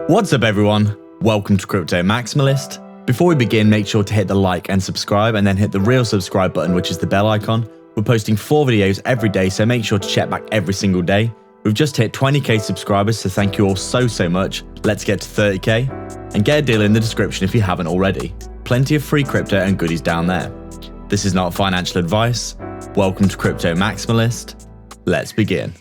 What's up everyone? Welcome to Crypto Maximalist. Before we begin, make sure to hit the like and subscribe and then hit the real subscribe button, which is the bell icon. We're posting 4 videos every day, so make sure to check back every single day. We've just hit 20k subscribers, so thank you all so much. Let's get to 30k and get a deal in the description if you haven't already. Plenty of free crypto and goodies down there. This is not financial advice. Welcome to Crypto Maximalist. Let's begin.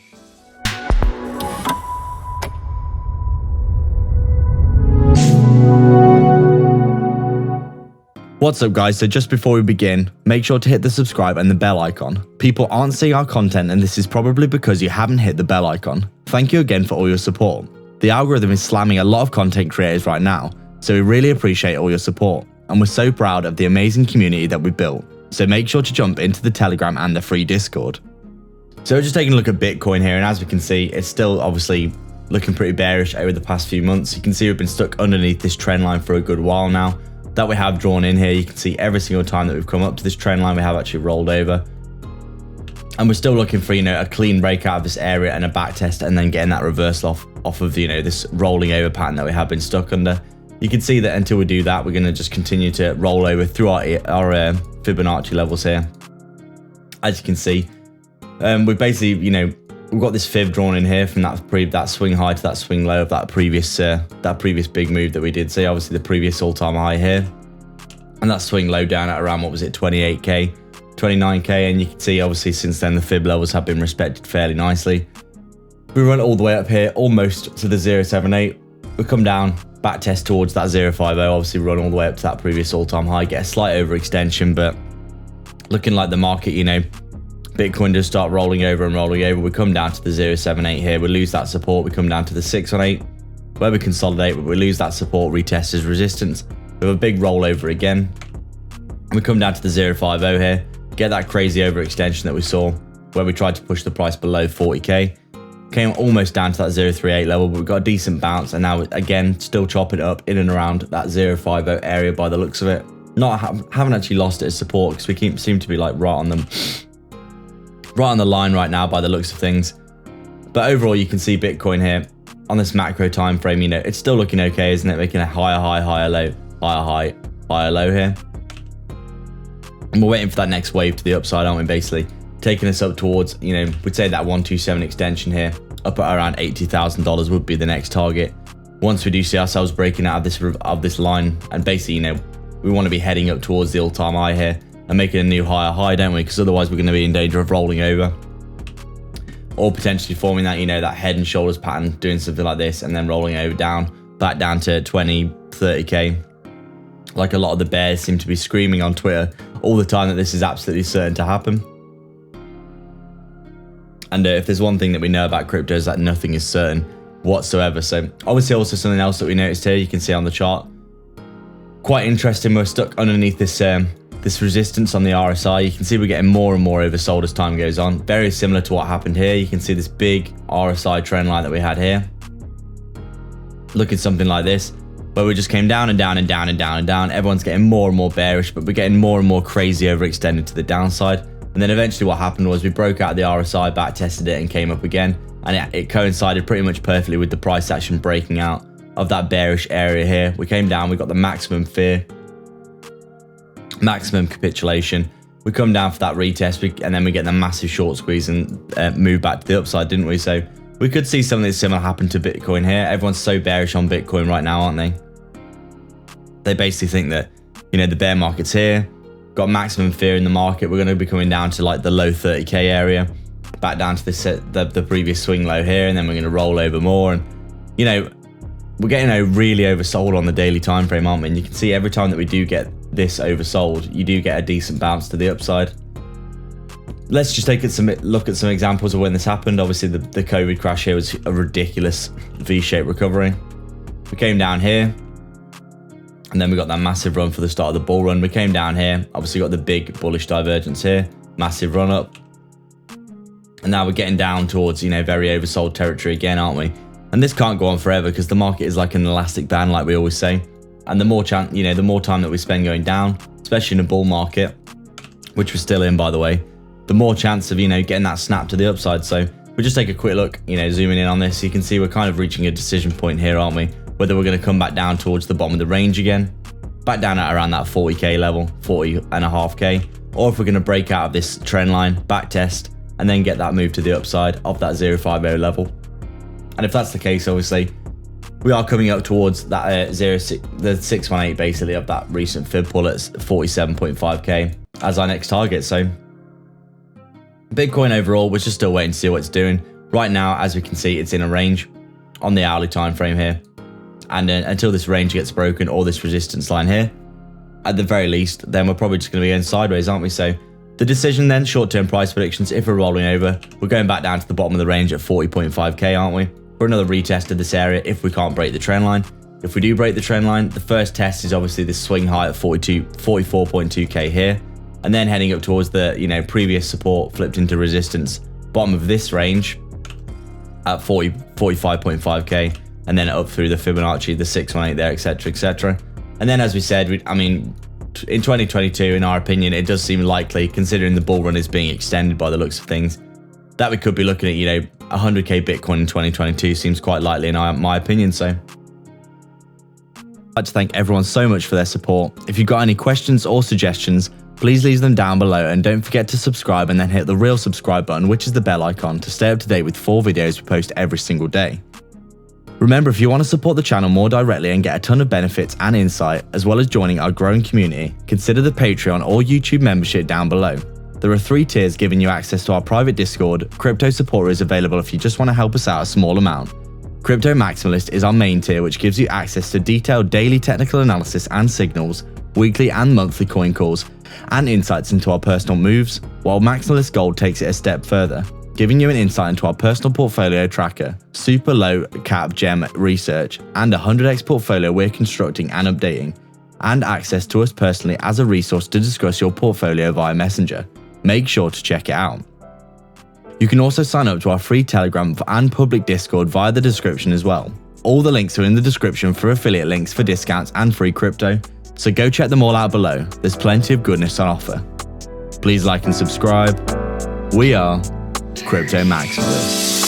What's up guys, so just before we begin, make sure to hit the subscribe and the bell icon. People aren't seeing our content and this is probably because you haven't hit the bell icon. Thank you again for all your support. The algorithm is slamming a lot of content creators right now, so we really appreciate all your support. And we're so proud of the amazing community that we built. So make sure to jump into the Telegram and the free Discord. So we're just taking a look at Bitcoin here, and as we can see, it's still obviously looking pretty bearish over the past few months. You can see we've been stuck underneath this trend line for a good while now. That we have drawn in here, you can see every single time that we've come up to this trend line, we have actually rolled over. And we're still looking for, a clean break out of this area and a back test, and then getting that reversal off of, this rolling over pattern that we have been stuck under. You can see that until we do that, we're going to just continue to roll over through our Fibonacci levels here. As you can see, we basically, we've got this fib drawn in here from that swing high to that swing low of that previous big move that we did see. Obviously the previous all-time high here, and that swing low down at around, what was it, 28k, 29k, and you can see obviously since then the fib levels have been respected fairly nicely. We run all the way up here almost to the 0.78. We come down, back test towards that 0.50. Obviously run all the way up to that previous all-time high, get a slight overextension, but looking like the market, Bitcoin does start rolling over and rolling over. We come down to the 0.78 here. We lose that support. We come down to the 618 where we consolidate, but we lose that support, retest as resistance. We have a big rollover again. We come down to the 0.50 here, get that crazy overextension that we saw where we tried to push the price below 40k. Came almost down to that 0.38 level, but we got a decent bounce, and now again still chopping up in and around that 0.50 area by the looks of it. Haven't actually lost it as support because we seem to be like right on the line right now by the looks of things. But overall, you can see Bitcoin here on this macro time frame, it's still looking okay, isn't it? Making a higher high, higher low, higher high, higher low here. And we're waiting for that next wave to the upside, aren't we? Basically taking us up towards, we'd say that 127 extension here, up at around $80,000 would be the next target. Once we do see ourselves breaking out of this line, and basically, we want to be heading up towards the all-time high here and making a new higher high, don't we? Because otherwise we're going to be in danger of rolling over, or potentially forming that, that head and shoulders pattern, doing something like this and then rolling over back down to 20, 30k. Like a lot of the bears seem to be screaming on Twitter all the time that this is absolutely certain to happen. And if there's one thing that we know about crypto is that nothing is certain whatsoever. So obviously also something else that we noticed here, you can see on the chart, quite interesting, we're stuck underneath this resistance on the RSI. You can see we're getting more and more oversold as time goes on. Very similar to what happened here. You can see this big RSI trend line that we had here. Look at something like this, where we just came down and down and down and down and down. Everyone's getting more and more bearish, but we're getting more and more crazy overextended to the downside. And then eventually what happened was we broke out of the RSI, back tested it and came up again. And it coincided pretty much perfectly with the price action breaking out of that bearish area here. We came down, we got the maximum fear, maximum capitulation. We come down for that retest, and then we get the massive short squeeze and move back to the upside, didn't we? So we could see something similar happen to Bitcoin here. Everyone's so bearish on Bitcoin right now, aren't they? They basically think that, the bear market's here, got maximum fear in the market. We're going to be coming down to like the low 30k area, back down to the previous swing low here, and then we're going to roll over more. And, we're getting really oversold on the daily time frame, aren't we? And you can see every time that we do get this oversold, you do get a decent bounce to the upside. Let's just look at some examples of when this happened. Obviously the COVID crash here was a ridiculous V-shaped recovery. We came down here, and then we got that massive run for the start of the bull run. We came down here, obviously got the big bullish divergence here, massive run up, and now we're getting down towards very oversold territory again, aren't we? And this can't go on forever because the market is like an elastic band, like we always say. And the more time that we spend going down, especially in a bull market, which we're still in, by the way, the more chance of getting that snap to the upside. So we just take a quick look, zooming in on this, you can see we're kind of reaching a decision point here, aren't we? whether we're going to come back down towards the bottom of the range again, back down at around that 40k level, 40.5k, or if we're going to break out of this trend line, back test, and then get that move to the upside of that 050 level. And if that's the case, obviously, we are coming up towards that the 618 basically of that recent fib pull at 47.5k as our next target. So Bitcoin overall, we're just still waiting to see what it's doing. Right now, as we can see, it's in a range on the hourly time frame here. And until this range gets broken or this resistance line here, at the very least, then we're probably just going to be going sideways, aren't we? So the decision then, short-term price predictions, if we're rolling over, we're going back down to the bottom of the range at 40.5k, aren't we? For another retest of this area if we can't break the trend line. If we do break the trend line, the first test is obviously this swing high at 44.2k here, and then heading up towards the previous support flipped into resistance, bottom of this range at 45.5k, and then up through the Fibonacci, the 618 there, etc, etc. And then, as we said, in 2022, in our opinion, it does seem likely, considering the bull run is being extended by the looks of things, that we could be looking at 100k Bitcoin in 2022 seems quite likely in my opinion. So I'd like to thank everyone so much for their support. If you've got any questions or suggestions, please leave them down below, and don't forget to subscribe and then hit the real subscribe button, which is the bell icon, to stay up to date with 4 videos we post every single day. Remember, if you want to support the channel more directly and get a ton of benefits and insight, as well as joining our growing community, consider the Patreon or YouTube membership down below. There are 3 tiers giving you access to our private Discord. Crypto Supporter is available if you just want to help us out a small amount. Crypto Maximalist is our main tier, which gives you access to detailed daily technical analysis and signals, weekly and monthly coin calls, and insights into our personal moves, while Maximalist Gold takes it a step further, giving you an insight into our personal portfolio tracker, super low cap gem research, and a 100x portfolio we're constructing and updating, and access to us personally as a resource to discuss your portfolio via Messenger. Make sure to check it out. You can also sign up to our free Telegram and public Discord via the description as well. All the links are in the description for affiliate links for discounts and free crypto, so go check them all out below. There's plenty of goodness on offer. Please like and subscribe. We are Crypto Maximalists.